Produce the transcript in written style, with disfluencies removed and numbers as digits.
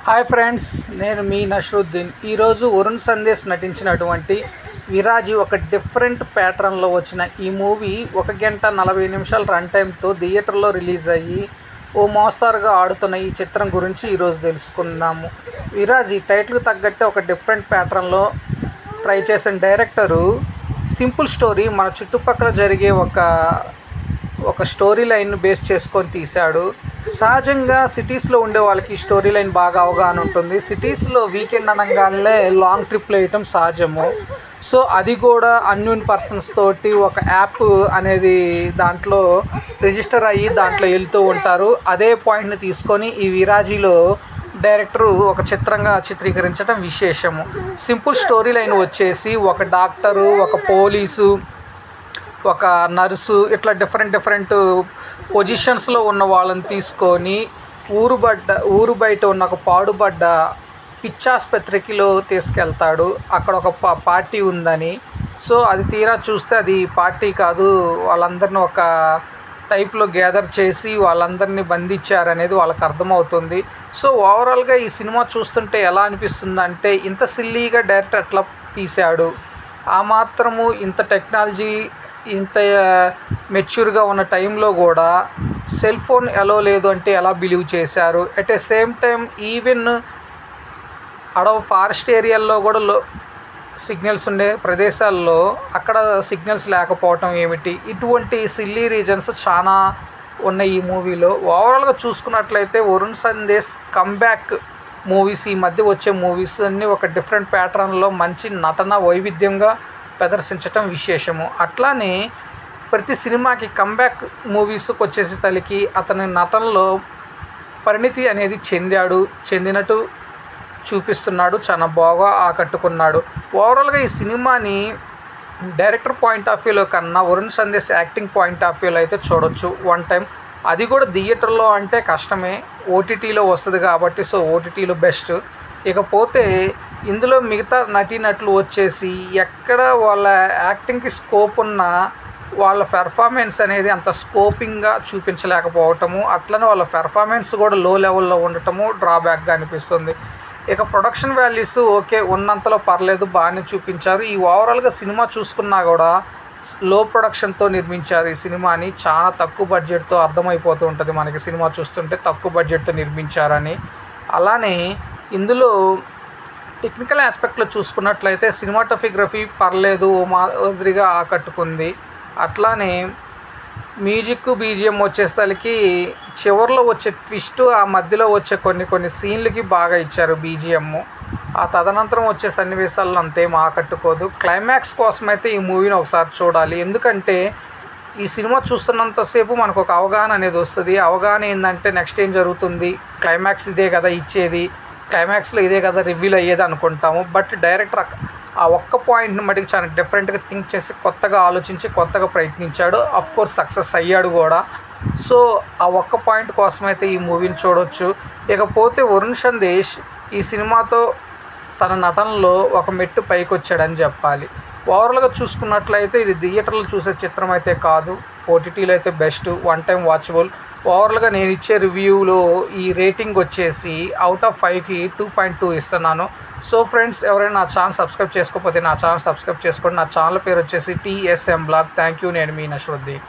Hi friends, నేను మీ నష్రుద్దీన్. ఈరోజు వరుణ్ సందేశ్ నటించినటువంటి విరాజీ ఒక డిఫరెంట్ ప్యాటర్న్లో వచ్చిన ఈ మూవీ 1 గంట 40 నిమిషాల రన్ టైంతో థియేటర్లో రిలీజ్ అయ్యి ఓ మోస్తారుగా ఆడుతున్న ఈ చిత్రం గురించి ఈరోజు తెలుసుకుందాము. విరాజీ టైటిల్కి తగ్గట్టే ఒక డిఫరెంట్ ప్యాటర్న్లో ట్రై చేసిన డైరెక్టరు సింపుల్ స్టోరీ, మన చుట్టుపక్కల జరిగే ఒక స్టోరీ లైన్ బేస్ చేసుకొని తీశాడు. సహజంగా సిటీస్లో ఉండే వాళ్ళకి స్టోరీ లైన్ బాగా అవగాహన ఉంటుంది. సిటీస్లో వీకెండ్ అనగానే లాంగ్ ట్రిప్లు వేయటం సహజము. సో అది కూడా అన్యూన్ పర్సన్స్ తోటి ఒక యాప్ అనేది దాంట్లో రిజిస్టర్ అయ్యి దాంట్లో వెళ్తూ ఉంటారు. అదే పాయింట్ని తీసుకొని ఈ విరాజీలో డైరెక్టరు ఒక చిత్రంగా చిత్రీకరించడం విశేషము. సింపుల్ స్టోరీ లైన్ వచ్చేసి ఒక డాక్టరు, ఒక పోలీసు, ఒక నర్సు, ఇట్లా డిఫరెంట్ పొజిషన్స్లో ఉన్న వాళ్ళని తీసుకొని ఊరు బయట ఉన్న ఒక పాడుబడ్డ పిచ్చాసుపత్రికిలో తీసుకెళ్తాడు. అక్కడ ఒక పార్టీ ఉందని. సో అది తీరా చూస్తే అది పార్టీ కాదు, వాళ్ళందరినీ ఒక టైప్లో గ్యాదర్ చేసి వాళ్ళందరినీ బంధించారనేది వాళ్ళకి అర్థమవుతుంది. సో ఓవరాల్గా ఈ సినిమా చూస్తుంటే ఎలా అనిపిస్తుందంటే, ఇంత సిల్లీగా డైరెక్టర్ ఎట్లా తీశాడు, ఆ మాత్రము ఇంత టెక్నాలజీ ఇంత మెచ్యూర్గా ఉన్న టైంలో కూడా సెల్ ఫోన్ ఎలా లేదు అంటే ఎలా బిలీవ్ చేశారు. At a same time even forest ఏరియాల్లో కూడా సిగ్నల్స్ ఉండే ప్రదేశాల్లో అక్కడ సిగ్నల్స్ లేకపోవటం ఏమిటి, ఇటువంటి సిల్లీ రీజన్స్ చాలా ఉన్నాయి ఈ మూవీలో. ఓవరాల్గా చూసుకున్నట్లయితే వరుణ్ సందేశ్ కమ్బ్యాక్ మూవీస్, ఈ మధ్య వచ్చే మూవీస్ అన్నీ ఒక డిఫరెంట్ ప్యాటర్న్లో మంచి నటన వైవిధ్యంగా ప్రదర్శించటం విశేషము. అట్లానే ప్రతి సినిమాకి కమ్బ్యాక్ మూవీస్కి వచ్చేసరికి అతని నటనలో పరిణితి అనేది చెందినట్టు చూపిస్తున్నాడు. చాలా బాగా ఆకట్టుకున్నాడు. ఓవరాల్గా ఈ సినిమాని డైరెక్టర్ పాయింట్ ఆఫ్ వ్యూలో కన్నా Varun Sandesh acting point of వ్యూలో అయితే చూడొచ్చు వన్ టైం. అది కూడా థియేటర్లో అంటే కష్టమే, ఓటీటీలో వస్తుంది కాబట్టి. సో ఓటీటీలో బెస్ట్. ఇకపోతే ఇందులో మిగతా నటీనటులు వచ్చేసి ఎక్కడ వాళ్ళ యాక్టింగ్కి స్కోప్ ఉన్న వాళ్ళ పెర్ఫార్మెన్స్ అనేది అంత స్కోపింగ్గా చూపించలేకపోవటము, అట్లనే వాళ్ళ పెర్ఫార్మెన్స్ కూడా లో లెవెల్లో ఉండటము డ్రాబ్యాక్గా అనిపిస్తుంది. ఇక ప్రొడక్షన్ వాల్యూస్ ఓకే, ఉన్నంతలో పర్లేదు, బాగానే చూపించారు. ఈ ఓవరాల్గా సినిమా చూసుకున్నా కూడా లో ప్రొడక్షన్తో నిర్మించారు ఈ సినిమాని. చాలా తక్కువ బడ్జెట్తో అర్థమైపోతూ ఉంటుంది మనకి సినిమా చూస్తుంటే తక్కువ బడ్జెట్తో నిర్మించారని. అలానే ఇందులో టెక్నికల్ ఆస్పెక్ట్లో చూసుకున్నట్లయితే సినిమాటోగ్రఫీ పర్లేదు, మాదిరిగా ఆకట్టుకుంది. అట్లానే మ్యూజిక్, బీజిఎం వచ్చేసరికి చివరిలో వచ్చే ట్విస్ట్, ఆ మధ్యలో వచ్చే కొన్ని సీన్లకి బాగా ఇచ్చారు బీజిఎం. ఆ తదనంతరం వచ్చే సన్నివేశాలను అంతేం ఆకట్టుకోదు. క్లైమాక్స్ కోసమైతే ఈ మూవీని ఒకసారి చూడాలి. ఎందుకంటే ఈ సినిమా చూస్తున్నంతసేపు మనకు ఒక అవగాహన అనేది వస్తుంది. అవగాహన ఏంటంటే నెక్స్ట్ ఏం జరుగుతుంది, క్లైమాక్స్ ఇదే కదా ఇచ్చేది, క్లైమాక్స్లో ఇదే కదా రివ్యూల్ అయ్యేది అనుకుంటాము. బట్ డైరెక్టర్ ఆ ఒక్క పాయింట్ని మటుకు చాలా డిఫరెంట్గా థింక్ చేసి కొత్తగా ఆలోచించి కొత్తగా ప్రయత్నించాడు. అఫ్కోర్స్ సక్సెస్ అయ్యాడు కూడా. సో ఆ ఒక్క పాయింట్ కోసమైతే ఈ మూవీని చూడవచ్చు. ఇకపోతే వరుణ్ సందేశ్ ఈ సినిమాతో తన నటనలో ఒక మెట్టు పైకి వచ్చాడని చెప్పాలి. ఓవరాల్గా చూసుకున్నట్లయితే ఇది థియేటర్లో చూసే చిత్రం అయితే కాదు, ఓటీటీలో అయితే బెస్ట్, వన్ టైం వాచబుల్. ఓవరాల్గా నేను ఇచ్చే రివ్యూలో ఈ రేటింగ్ వచ్చేసి అవుట్ ఆఫ్ 5కి 2.2 ఇస్తున్నాను. సో ఫ్రెండ్స్, ఎవరైనా నా ఛానల్ సబ్స్క్రైబ్ చేసుకోకపోతే నా ఛానల్ సబ్స్క్రైబ్ చేసుకోండి. నా ఛానల్ పేరు వచ్చేసి TSM బ్లాగ్. Thank you. నేను మీ నష్రుద్దీన్.